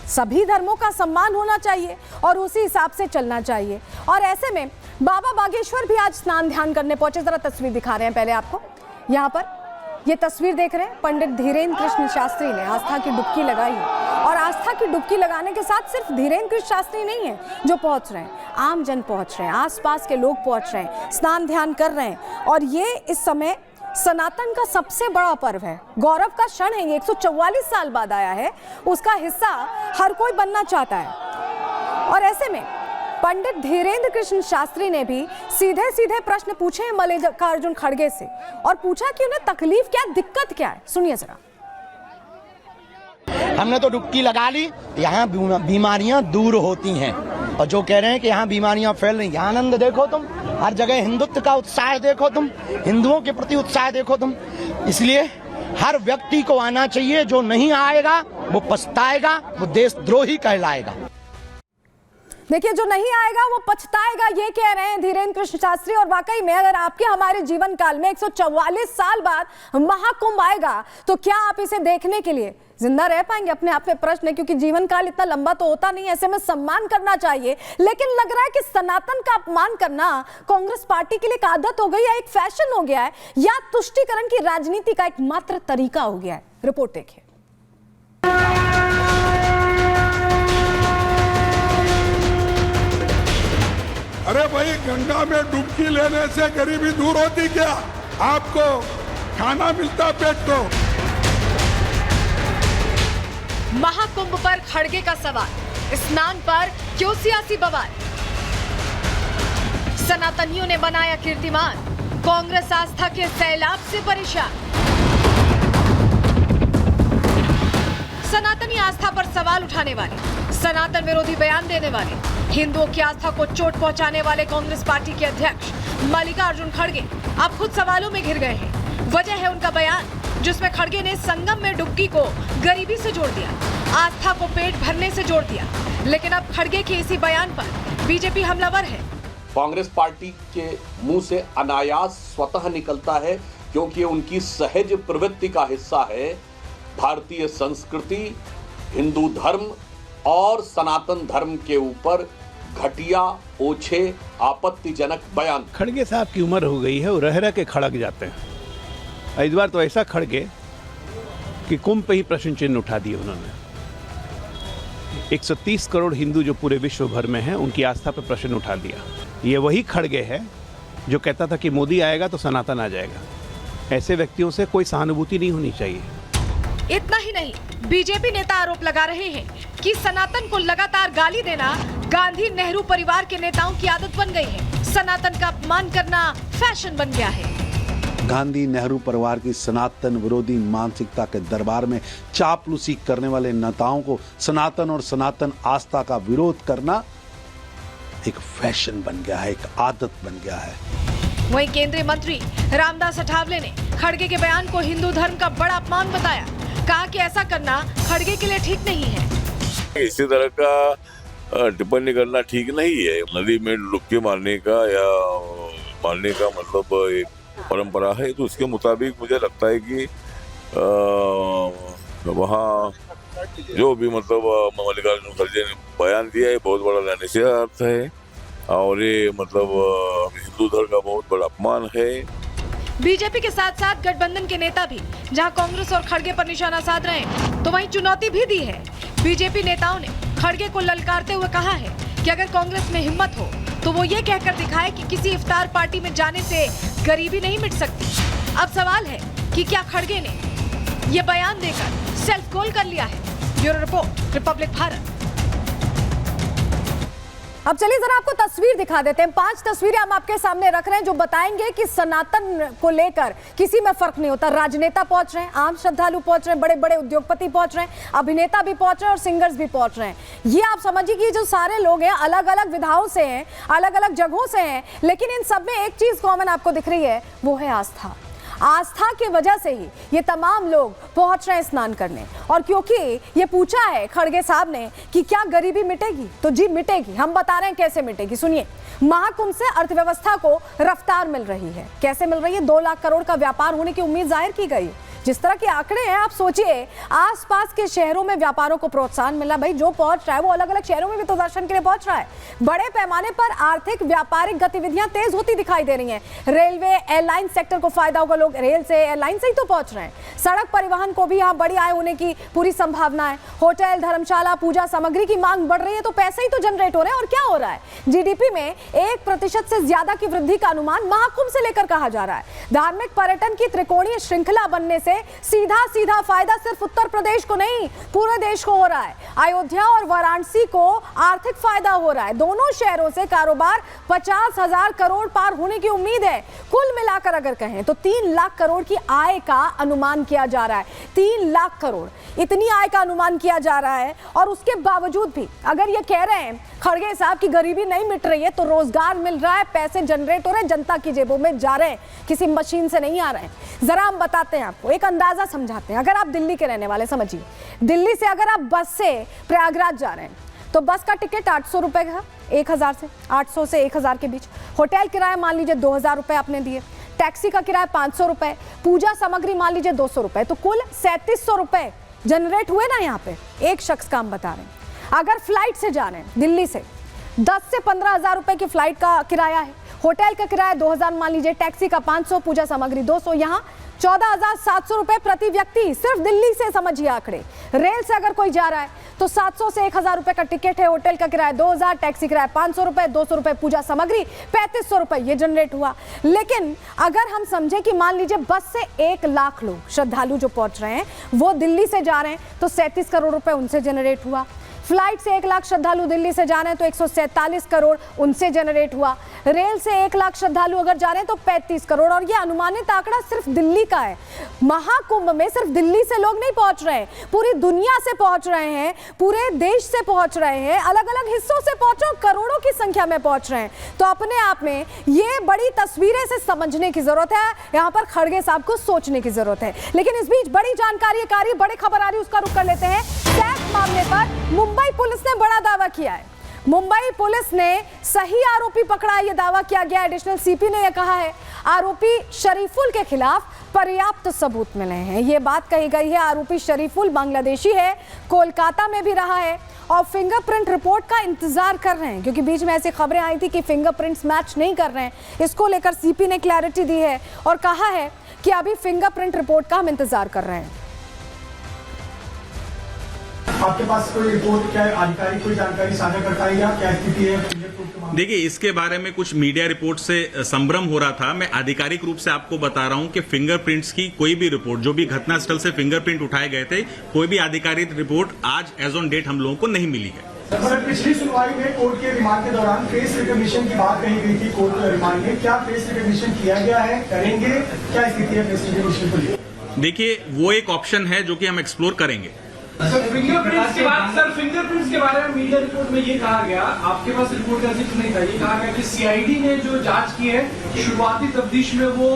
सभी धर्मों का सम्मान होना चाहिए और उसी हिसाब से चलना चाहिए। और ऐसे में बाबा बागेश्वर भी आज स्नान ध्यान करने पहुंचे। जरा तस्वीर दिखा रहे हैं पहले आपको। यहाँ पर ये तस्वीर देख रहे हैं, पंडित धीरेन्द्र कृष्ण शास्त्री ने आस्था की डुबकी लगाई है। और आस्था की डुबकी लगाने के साथ सिर्फ धीरेन्द्र कृष्ण शास्त्री नहीं है जो पहुंच रहे हैं, आम जन पहुंच रहे हैं, आसपास के लोग पहुंच रहे हैं, स्नान ध्यान कर रहे हैं। और ये इस समय सनातन का सबसे बड़ा पर्व है, गौरव का क्षण है। ये 144 साल बाद आया है, उसका हिस्सा हर कोई बनना चाहता है। और ऐसे में पंडित धीरेन्द्र कृष्ण शास्त्री ने भी सीधे सीधे प्रश्न पूछे हैं मल्लिकार्जुन खड़गे से और पूछा कि उन्हें तकलीफ क्या, दिक्कत क्या है। सुनिए जरा। हमने तो डुबकी लगा ली, यहाँ बीमारियां दूर होती हैं। और जो कह रहे हैं कि यहाँ बीमारियां फैल रही, यहाँ आनंद देखो तुम, हर जगह हिंदुत्व का उत्साह देखो तुम, हिंदुओं के प्रति उत्साह देखो तुम। इसलिए हर व्यक्ति को आना चाहिए, जो नहीं आएगा वो पछताएगा, वो देशद्रोही कहलाएगा। देखिए, जो नहीं आएगा वो पछताएगा, ये कह रहे हैं धीरेन्द्र कृष्ण शास्त्री। और वाकई में अगर आपके हमारे जीवन काल में 144 साल बाद महाकुंभ आएगा तो क्या आप इसे देखने के लिए जिंदा रह पाएंगे? अपने आप में प्रश्न है, क्योंकि जीवन काल इतना लंबा तो होता नहीं, ऐसे में सम्मान करना चाहिए। लेकिन लग रहा है कि सनातन का अपमान करना कांग्रेस पार्टी के लिए एक आदत हो गई है, एक फैशन हो गया है, या तुष्टीकरण की राजनीति का एक मात्र तरीका हो गया है। रिपोर्ट देखिए। अरे भाई, गंगा में डुबकी लेने से गरीबी दूर होती क्या? आपको खाना मिलता पेट को। महाकुंभ पर खड़गे का सवाल, स्नान पर क्यों सियासी बवाल? सनातनियों ने बनाया कीर्तिमान, कांग्रेस आस्था के सैलाब से परेशान। सनातनी आस्था पर सवाल उठाने वाले, सनातन विरोधी बयान देने वाले, हिंदुओं की आस्था को चोट पहुंचाने वाले कांग्रेस पार्टी के अध्यक्ष मल्लिकार्जुन खड़गे अब खुद सवालों में घिर गए हैं। वजह है उनका बयान, जिसमें खड़गे ने संगम में डुबकी को गरीबी से जोड़ दिया, आस्था को पेट भरने से जोड़ दिया। लेकिन अब खड़गे के इसी बयान पर बीजेपी हमलावर है। कांग्रेस पार्टी के मुंह से अनायास स्वतः निकलता है, क्योंकि उनकी सहज प्रवृत्ति का हिस्सा है भारतीय संस्कृति, हिंदू धर्म और सनातन धर्म के ऊपर घटिया, ओछे, आपत्तिजनक बयान। खड़गे साहब की उम्र हो गई है, वो रह रह के खड़क जाते हैं। इस बार तो ऐसा खड़गे कि कुंभ पे ही प्रश्न चिन्ह उठा दिए उन्होंने। 130 करोड़ हिंदू जो पूरे विश्व भर में हैं, उनकी आस्था पर प्रश्न उठा दिया। ये वही खड़गे है जो कहता था कि मोदी आएगा तो सनातन आ जाएगा। ऐसे व्यक्तियों से कोई सहानुभूति नहीं होनी चाहिए। इतना ही नहीं, बीजेपी नेता आरोप लगा रहे हैं कि सनातन को लगातार गाली देना गांधी नेहरू परिवार के नेताओं की आदत बन गई है। सनातन का अपमान करना फैशन बन गया है। गांधी नेहरू परिवार की सनातन विरोधी मानसिकता के दरबार में चापलूसी करने वाले नेताओं को सनातन और सनातन आस्था का विरोध करना एक फैशन बन गया है, एक आदत बन गया है। वहीं केंद्रीय मंत्री रामदास अठावले ने खड़गे के बयान को हिंदू धर्म का बड़ा अपमान बताया। कहा कि ऐसा करना खड़गे के लिए ठीक नहीं है। इसी तरह का टिप्पणी करना ठीक नहीं है। नदी में डुबकी मारने का या मारने का मतलब एक परंपरा है, तो उसके मुताबिक मुझे लगता है कि वहाँ जो भी मतलब मल्लिकार्जुन खड़गे ने बयान दिया है, बहुत बड़ा निषेधार्थ है और ये मतलब हिंदू धर्म का बहुत बड़ा अपमान है। बीजेपी के साथ साथ गठबंधन के नेता भी जहां कांग्रेस और खड़गे पर निशाना साध रहे हैं, तो वहीं चुनौती भी दी है। बीजेपी नेताओं ने खड़गे को ललकारते हुए कहा है कि अगर कांग्रेस में हिम्मत हो तो वो ये कहकर दिखाए कि किसी इफ्तार पार्टी में जाने से गरीबी नहीं मिट सकती। अब सवाल है कि क्या खड़गे ने ये बयान देकर सेल्फ गोल कर लिया है? Bureau report, Republic Bharat. अब चलिए जरा आपको तस्वीर दिखा देते हैं। 5 तस्वीरें हम आपके सामने रख रहे हैं जो बताएंगे कि सनातन को लेकर किसी में फर्क नहीं होता। राजनेता पहुंच रहे हैं, आम श्रद्धालु पहुंच रहे हैं, बड़े बड़े उद्योगपति पहुंच रहे हैं, अभिनेता भी पहुंच रहे हैं और सिंगर्स भी पहुंच रहे हैं। ये आप समझिए कि जो सारे लोग हैं अलग अलग विधाओं से हैं, अलग अलग जगहों से हैं, लेकिन इन सब में एक चीज कॉमन आपको दिख रही है, वो है आस्था। आस्था की वजह से ही ये तमाम लोग पहुंच रहे हैं स्नान करने। और क्योंकि ये पूछा है खड़गे साहब ने कि क्या गरीबी मिटेगी, तो जी मिटेगी। हम बता रहे हैं कैसे मिटेगी, सुनिए। महाकुंभ से अर्थव्यवस्था को रफ्तार मिल रही है। कैसे मिल रही है? 2 लाख करोड़ का व्यापार होने की उम्मीद जाहिर की गई, जिस तरह के आंकड़े हैं, आप सोचिए आसपास के शहरों में व्यापारों को प्रोत्साहन मिला। भाई जो पहुंच रहा है वो अलग अलग शहरों में भी तो दर्शन के लिए पहुंच रहा है। बड़े पैमाने पर आर्थिक व्यापारिक गतिविधियां तेज होती दिखाई दे रही हैं। रेलवे एयरलाइन सेक्टर को फायदा होगा, लोग रेल से एयरलाइन से ही तो पहुंच रहे हैं। सड़क परिवहन को भी यहाँ बड़ी आय होने की पूरी संभावना है। होटल, धर्मशाला, पूजा सामग्री की मांग बढ़ रही है तो पैसे ही तो जनरेट हो रहे हैं। और क्या हो रहा है, जीडीपी में 1% से ज्यादा की वृद्धि का अनुमान महाकुंभ से लेकर कहा जा रहा है। धार्मिक पर्यटन की त्रिकोणीय श्रृंखला बनने से सीधा फायदा सिर्फ उत्तर प्रदेश को नहीं पूरे देश को हो रहा है। अयोध्या और वाराणसी को आर्थिक फायदा हो रहा है। दोनों शहरों से कारोबार 50,000 करोड़ पार होने की उम्मीद है। कुल मिलाकर अगर कहें तो 3 लाख करोड़ की आय का अनुमान किया जा रहा है। 3 लाख करोड़ इतनी आय का अनुमान किया जा रहा है। और उसके बावजूद भी अगर ये कह रहे हैं खड़गे साहब की गरीबी नहीं मिट रही है, तो रोजगार मिल रहा है, पैसे जनरेट हो रहे हैं, जनता की जेबों में जा रहे हैं, किसी मशीन से नहीं आ रहे हैं। जरा हम बताते हैं आपको, एक अंदाजा समझाते हैं। अगर आप दिल्ली के रहने वाले, समझिए दिल्ली से अगर आप बस से प्रयागराज जा रहे हैं तो बस का टिकट 800 रुपए का, 1000 से 800 से 1000 के बीच। होटल किराया मान लीजिए 2000 रुपए आपने दिए, टैक्सी का किराया 500 रुपए, पूजा सामग्री मान लीजिए 200 रुपए, तो कुल 3700 रुपए जनरेट हुए ना यहाँ पे एक शख्स का हम बता रहे हैं। अगर फ्लाइट से जा रहे हैं दिल्ली से 10 से 15,000 रुपए की फ्लाइट का किराया है, होटल का किराया 2000 मान लीजिए, टैक्सी का 500, पूजा सामग्री 200, यहाँ 14,700 रुपए प्रति व्यक्ति सिर्फ दिल्ली से। समझिए आंकड़े। रेल से अगर कोई जा रहा है तो 700 से 1000 रुपए का टिकट है, होटल का किराया 2000, टैक्सी किराया 500 रुपए, 200 रुपए पूजा सामग्री, 3500 रुपए ये जनरेट हुआ। लेकिन अगर हम समझे कि मान लीजिए बस से 1 लाख लोग श्रद्धालु जो पहुंच रहे हैं वो दिल्ली से जा रहे हैं तो 37 करोड़ रुपए उनसे जनरेट हुआ। फ्लाइट से 1 लाख श्रद्धालु दिल्ली से जा रहे हैं तो 147 करोड़ उनसे जनरेट हुआ। रेल से 1 लाख श्रद्धालु अगर जा रहे हैं तो 35 करोड़। और ये अनुमानित आंकड़ा सिर्फ दिल्ली का है। महाकुंभ में सिर्फ दिल्ली से लोग नहीं पहुंच रहे हैं, पूरी दुनिया से पहुंच रहे हैं, पूरे देश से पहुंच रहे हैं, अलग अलग हिस्सों से पहुंच रहे हैं, करोड़ों की संख्या में पहुंच रहे हैं। तो अपने आप में ये बड़ी तस्वीरें से समझने की जरूरत है, यहाँ पर खड़गे साहब को सोचने की जरूरत है। लेकिन इस बीच बड़ी जानकारी एक आ रही, बड़ी खबर आ रही, उसका रुख कर लेते हैं। टैक्स मामले पर मुंबई पुलिस ने बड़ा दावा किया है। मुंबई पुलिस ने सही आरोपी पकड़ा, यह दावा किया गया। एडिशनल सीपी ने यह कहा है आरोपी शरीफुल के खिलाफ पर्याप्त सबूत मिले हैं। यह बात कही गई है। आरोपी शरीफुल बांग्लादेशी है, कोलकाता में भी रहा है और फिंगरप्रिंट रिपोर्ट का इंतजार कर रहे हैं, क्योंकि बीच में ऐसी खबरें आई थी कि फिंगरप्रिंट्स मैच नहीं कर रहे हैं। इसको लेकर सीपी ने क्लैरिटी दी है और कहा है कि अभी फिंगरप्रिंट रिपोर्ट का हम इंतजार कर रहे हैं। आपके पास कोई रिपोर्ट, क्या आधिकारिक कोई जानकारी साझा करता है या क्या स्थिति है? देखिए, इसके बारे में कुछ मीडिया रिपोर्ट से संभ्रम हो रहा था। मैं आधिकारिक रूप से आपको बता रहा हूं कि फिंगरप्रिंट्स की कोई भी रिपोर्ट, जो भी घटनास्थल से फिंगरप्रिंट उठाए गए थे, कोई भी आधिकारिक रिपोर्ट आज एज ऑन डेट हम लोगों को नहीं मिली है। सर, पिछली सुनवाई में कोर्ट के रिमांड के दौरान फेस रिकॉग्निशन की बात कही गई थी कोर्ट के रिमांड में, क्या फेस रिकॉग्निशन किया गया है, करेंगे, क्या स्थिति है फेस रिकॉग्निशन को लेकर? देखिए, वो एक ऑप्शन है जो कि हम एक्सप्लोर करेंगे। फिंगरप्रिंट्स के बाद सर, फिंगरप्रिंट्स के बारे में मीडिया रिपोर्ट में ये कहा गया, आपके पास रिपोर्ट का जिक्र नहीं था, ये कहा गया कि सीआईडी ने जो जांच की है शुरुआती तफ्तीश में वो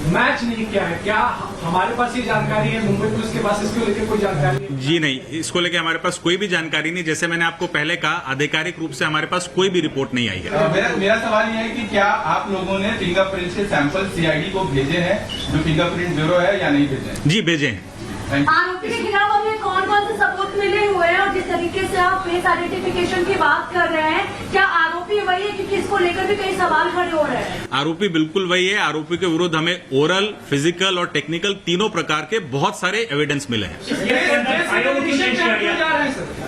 मैच नहीं किया है। क्या हमारे पास ये जानकारी है? मुंबई पुलिस के पास इसको लेकर कोई जानकारी है? जी नहीं, इसको लेकर हमारे पास कोई भी जानकारी नहीं। जैसे मैंने आपको पहले कहा, आधिकारिक रूप से हमारे पास कोई भी रिपोर्ट नहीं आई है। मेरा सवाल ये है कि क्या आप लोगों ने फिंगरप्रिंट के सैंपल सीआईडी को भेजे हैं, जो फिंगरप्रिंट ब्यूरो है, या नहीं भेजे? जी भेजे हैं। आरोपी के खिलाफ हमें कौन कौन से सबूत मिले हुए हैं और जिस तरीके से आप फेस आइडेंटिफिकेशन की बात कर रहे हैं, क्या आरोपी वही है? क्योंकि इसको लेकर भी कई सवाल खड़े हो रहे हैं। आरोपी बिल्कुल वही है। आरोपी के विरुद्ध हमें ओरल, फिजिकल और टेक्निकल तीनों प्रकार के बहुत सारे एविडेंस मिले हैं।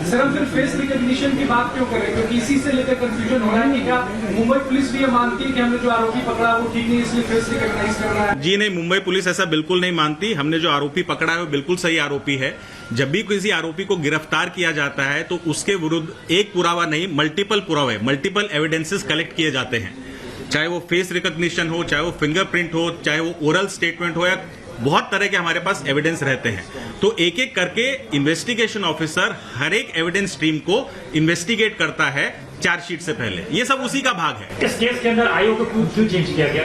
सर, हम सिर्फ फेस रिकॉग्निशन की बात क्यों कर रहे हैं? क्योंकि इसी से लेकर कंफ्यूजन हो रहा है कि क्या मुंबई पुलिस भी ये मानती है कि हमने जो आरोपी पकड़ा वो ठीक नहीं, इसलिए फेस रिकॉग्नाइज कर रहा है? जी नहीं, मुंबई पुलिस ऐसा बिल्कुल नहीं मानती। हमने जो आरोपी पकड़ा है वो बिल्कुल सही आरोपी है। जब भी किसी आरोपी को गिरफ्तार किया जाता है तो उसके विरुद्ध एक पुरावा नहीं, मल्टीपल पुरावे, मल्टीपल एविडेंसेस कलेक्ट किए जाते हैं। चाहे वो फेस रिकॉग्निशन हो, चाहे वो फिंगरप्रिंट हो, चाहे वो ओरल स्टेटमेंट हो, या बहुत तरह के हमारे पास एविडेंस रहते हैं। तो एक एक करके इन्वेस्टिगेशन ऑफिसर हर एक एविडेंस स्ट्रीम को इन्वेस्टिगेट करता है चार्जशीट से पहले। ये सब उसी का भाग है। इस केस के अंदर आईओ को क्यों चेंज किया गया?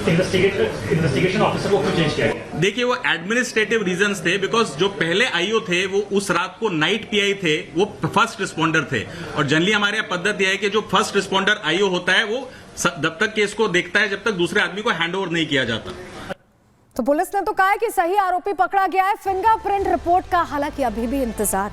इन्वेस्टिगेशन ऑफिसर को क्यों चेंज किया गया? देखिए, वो एडमिनिस्ट्रेटिव रीजंस थे, बिकॉज जो पहले आईओ थे वो उस रात को नाइट पीआई थे, वो फर्स्ट रिस्पॉन्डर थे। और जनरली हमारे यहाँ पद्धति है कि जो फर्स्ट रिस्पॉन्डर आईओ होता है वो जब तक केस को देखता है जब तक दूसरे आदमी को हैंड ओवर नहीं किया जाता। तो पुलिस ने तो कहा है कि सही आरोपी पकड़ा गया है। फिंगरप्रिंट रिपोर्ट का हालांकि अभी भी इंतजार।